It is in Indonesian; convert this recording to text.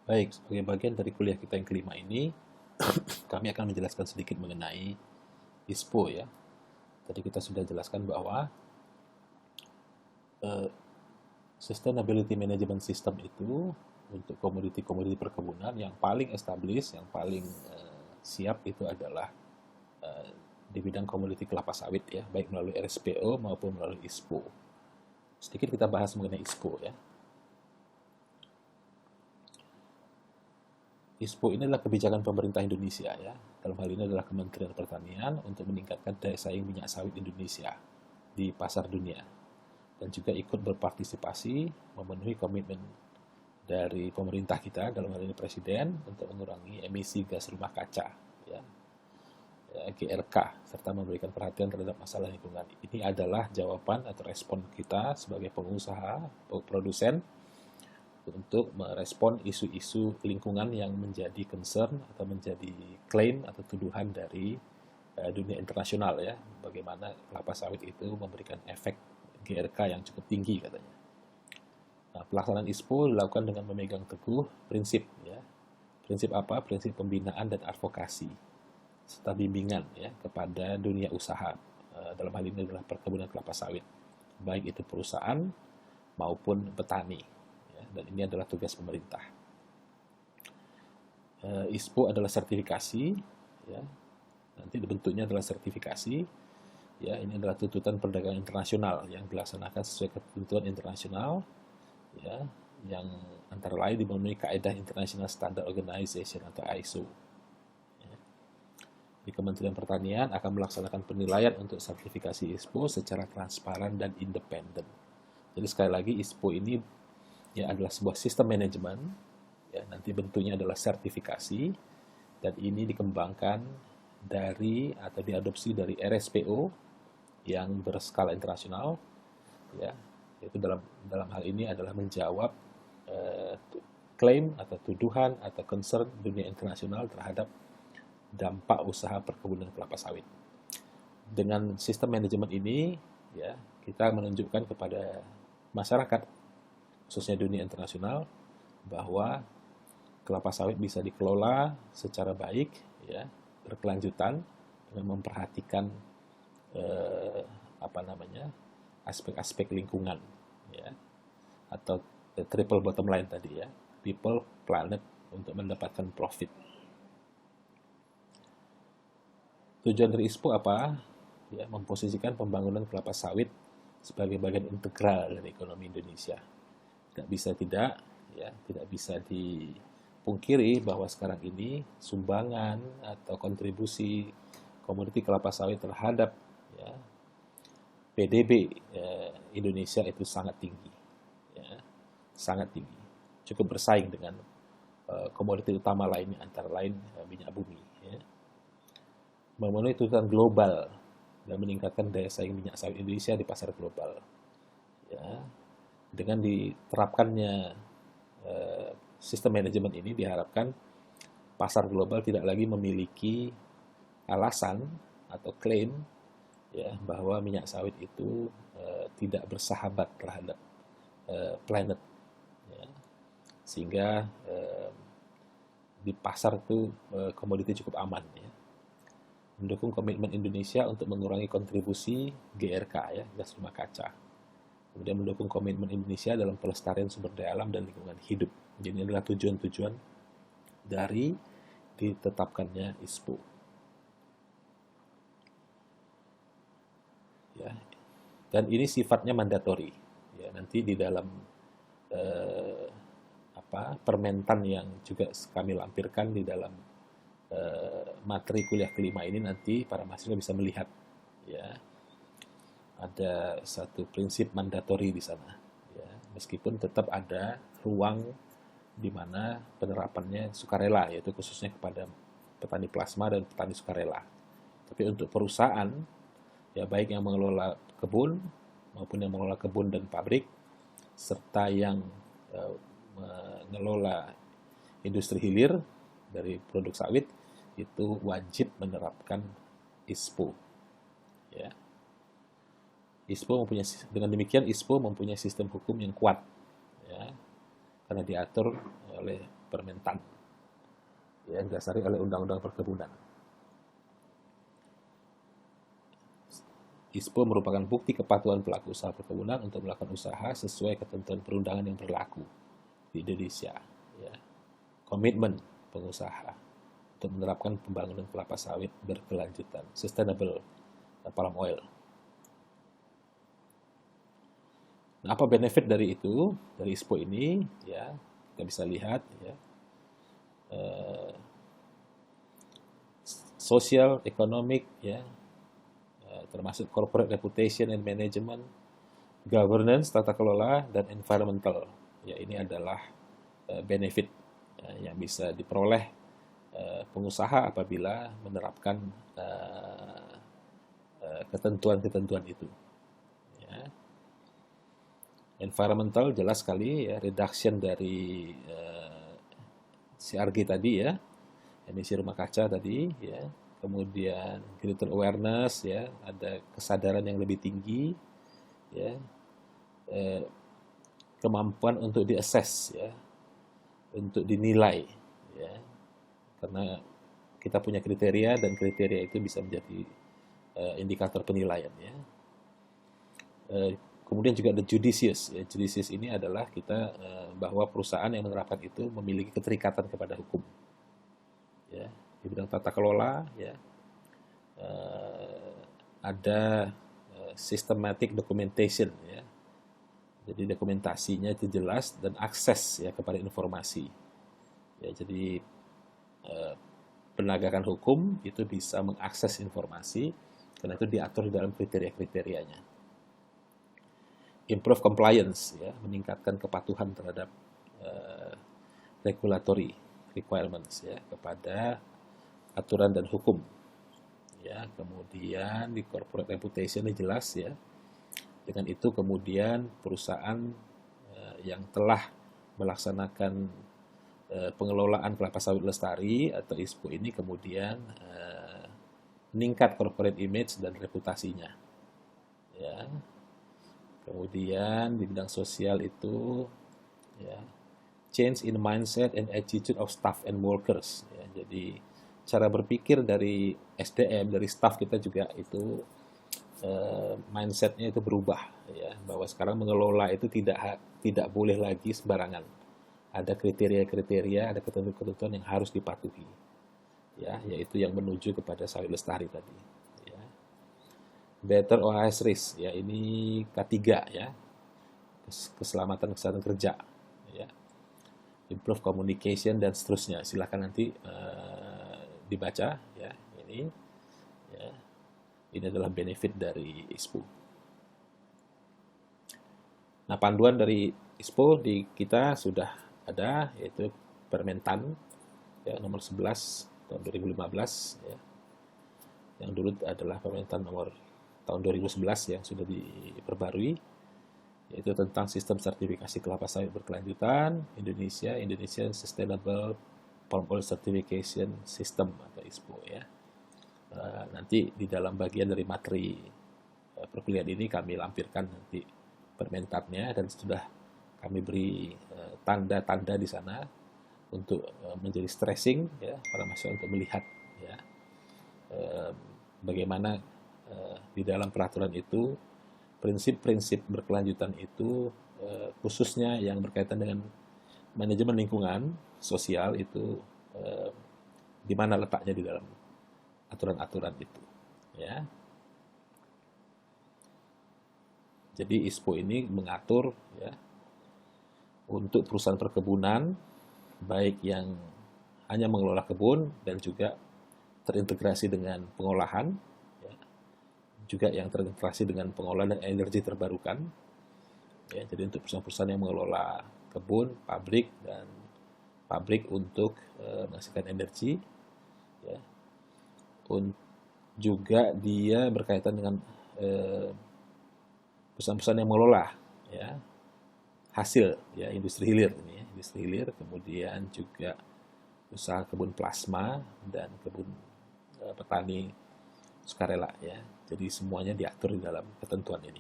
Baik, sebagai bagian dari kuliah kita yang kelima ini, kami akan menjelaskan sedikit mengenai ISPO ya. Tadi kita sudah jelaskan bahwa eh, Sustainability Management System itu untuk komoditi-komoditi perkebunan yang paling established, yang paling siap itu adalah eh, di bidang komoditi kelapa sawit ya, baik melalui RSPO maupun melalui ISPO. Sedikit kita bahas mengenai ISPO ya. ISPO ini adalah kebijakan pemerintah Indonesia ya. Dalam hal ini adalah Kementerian Pertanian untuk meningkatkan daya saing minyak sawit Indonesia di pasar dunia dan juga ikut berpartisipasi memenuhi komitmen dari pemerintah kita dalam hal ini Presiden untuk mengurangi emisi gas rumah kaca ya, GRK serta memberikan perhatian terhadap masalah lingkungan. Ini adalah jawaban atau respon kita sebagai pengusaha, produsen untuk merespon isu-isu lingkungan yang menjadi concern atau menjadi klaim atau tuduhan dari dunia internasional ya, bagaimana kelapa sawit itu memberikan efek GRK yang cukup tinggi katanya. Nah, pelaksanaan ISPO dilakukan dengan memegang teguh prinsip ya. Prinsip apa? Prinsip pembinaan dan advokasi serta bimbingan ya kepada dunia usaha. Dalam hal ini adalah perkebunan kelapa sawit, baik itu perusahaan maupun petani. Ya, dan ini adalah tugas pemerintah. ISPO adalah sertifikasi, ya, nanti bentuknya adalah sertifikasi. Ya, ini adalah tuntutan perdagangan internasional yang dilaksanakan sesuai ketentuan internasional, ya, yang antara lain dimenuhi Kaidah International Standard Organization atau ISO. Ya. Di Kementerian Pertanian akan melaksanakan penilaian untuk sertifikasi ISPO secara transparan dan independen. Jadi sekali lagi ISPO ini ya adalah sebuah sistem manajemen, ya, nanti bentuknya adalah sertifikasi, dan ini dikembangkan dari atau diadopsi dari RSPO yang berskala internasional, ya, yaitu dalam hal ini adalah menjawab klaim atau tuduhan atau concern dunia internasional terhadap dampak usaha perkebunan kelapa sawit. Dengan sistem manajemen ini, ya, kita menunjukkan kepada masyarakat, khususnya dunia internasional, bahwa kelapa sawit bisa dikelola secara baik, ya, berkelanjutan dengan memperhatikan eh, apa namanya aspek-aspek lingkungan, ya, atau triple bottom line tadi ya, people, planet, untuk mendapatkan profit. Tujuan dari ISPO apa? Ya, memposisikan pembangunan kelapa sawit sebagai bagian integral dari ekonomi Indonesia. Tidak bisa tidak, ya, tidak bisa dipungkiri bahwa sekarang ini sumbangan atau kontribusi komoditi kelapa sawit terhadap ya, PDB Indonesia itu sangat tinggi, ya, sangat tinggi, cukup bersaing dengan komoditi utama lainnya antara lain minyak bumi. Ya. Memenuhi tuntutan global dan meningkatkan daya saing minyak sawit Indonesia di pasar global. Ya, dengan diterapkannya sistem manajemen ini diharapkan pasar global tidak lagi memiliki alasan atau klaim ya bahwa minyak sawit itu tidak bersahabat terhadap planet ya. Sehingga di pasar itu komoditi cukup aman ya. Mendukung komitmen Indonesia untuk mengurangi kontribusi GRK ya, gas rumah kaca. Kemudian mendukung komitmen Indonesia dalam pelestarian sumber daya alam dan lingkungan hidup. Jadi ini adalah tujuan-tujuan dari ditetapkannya ISPO. Ya. Dan ini sifatnya mandatori. Ya, nanti di dalam permentan yang juga kami lampirkan di dalam materi kuliah kelima ini, nanti para mahasiswa bisa melihat ya ada satu prinsip mandatori di sana ya, meskipun tetap ada ruang di mana penerapannya sukarela, yaitu khususnya kepada petani plasma dan petani sukarela. Tapi untuk perusahaan ya, baik yang mengelola kebun maupun yang mengelola kebun dan pabrik serta yang mengelola industri hilir dari produk sawit itu wajib menerapkan ISPO. Ya. ISPO mempunyai, dengan demikian ISPO mempunyai sistem hukum yang kuat, ya, karena diatur oleh Permentan, yang didasari oleh Undang-Undang Perkebunan. ISPO merupakan bukti kepatuhan pelaku usaha perkebunan untuk melakukan usaha sesuai ketentuan perundangan yang berlaku di Indonesia. Ya. Komitmen pengusaha untuk menerapkan pembangunan kelapa sawit berkelanjutan, sustainable palm oil. Nah, apa benefit dari itu, dari ISPO ini? Ya, kita bisa lihat, ya, social, economic, ya, termasuk corporate reputation and management, governance, tata kelola, dan environmental. Ya, ini adalah benefit yang bisa diperoleh pengusaha apabila menerapkan ketentuan-ketentuan itu. Ya. Environmental jelas sekali, ya, reduction dari CRG tadi, ya, emisi rumah kaca tadi, ya. Kemudian greater awareness, ya, ada kesadaran yang lebih tinggi, ya, kemampuan untuk diassess, ya, untuk dinilai, ya, karena kita punya kriteria dan kriteria itu bisa menjadi indikator penilaian, ya. Kemudian juga the judicious, ya. Judicious ini adalah kita bahwa perusahaan yang menerapkan itu memiliki keterikatan kepada hukum, ya. Di bidang tata kelola, ya, ada systematic documentation, ya. Jadi dokumentasinya itu jelas dan akses, ya, kepada informasi. Ya, jadi penegakan hukum itu bisa mengakses informasi karena itu diatur di dalam kriteria-kriterianya. Improve compliance, ya, meningkatkan kepatuhan terhadap regulatory requirements, ya, kepada aturan dan hukum, ya. Kemudian di corporate reputation ini jelas, ya, dengan itu kemudian perusahaan yang telah melaksanakan pengelolaan kelapa sawit lestari atau ISPO ini kemudian meningkat corporate image dan reputasinya, ya. Kemudian di bidang sosial itu, ya, change in mindset and attitude of staff and workers, ya. Jadi cara berpikir dari SDM, dari staff kita juga itu mindsetnya itu berubah, ya, bahwa sekarang mengelola itu tidak boleh lagi sembarangan. Ada kriteria-kriteria, ada ketentuan-ketentuan yang harus dipatuhi, ya, yaitu yang menuju kepada sawit lestari tadi, ya. Better OHS risk, ya, ini K3, ya, keselamatan kesehatan kerja, ya. Improve communication dan seterusnya. Silakan nanti dibaca, ya, ini, ya. Ini adalah benefit dari ISPO. Nah, panduan dari ISPO di kita sudah ada, yaitu Permentan, ya, nomor 11 tahun 2015, ya. Yang dulu adalah Permentan nomor tahun 2011 yang sudah diperbarui, yaitu tentang sistem sertifikasi kelapa sawit berkelanjutan Indonesian Sustainable Palm Oil Certification System atau ISPO, ya. Nanti di dalam bagian dari materi perkuliahan ini kami lampirkan nanti permentannya dan sudah kami beri tanda-tanda di sana untuk menjadi stressing, ya, para mahasiswa untuk melihat, ya, bagaimana di dalam peraturan itu prinsip-prinsip berkelanjutan itu khususnya yang berkaitan dengan manajemen lingkungan sosial itu di mana letaknya di dalam aturan-aturan itu, ya. Jadi ISPO ini mengatur, ya, untuk perusahaan perkebunan baik yang hanya mengelola kebun dan juga terintegrasi dengan pengolahan, ya, juga yang terintegrasi dengan pengolahan dan energi terbarukan, ya. Jadi untuk perusahaan-perusahaan yang mengelola kebun, pabrik dan pabrik untuk menghasilkan energi, ya. Juga dia berkaitan dengan perusahaan-perusahaan yang mengelola, ya, hasil, ya, industri hilir ini, ya, industri hilir, kemudian juga usaha kebun plasma dan kebun petani sukarela, ya. Jadi semuanya diatur di dalam ketentuan ini.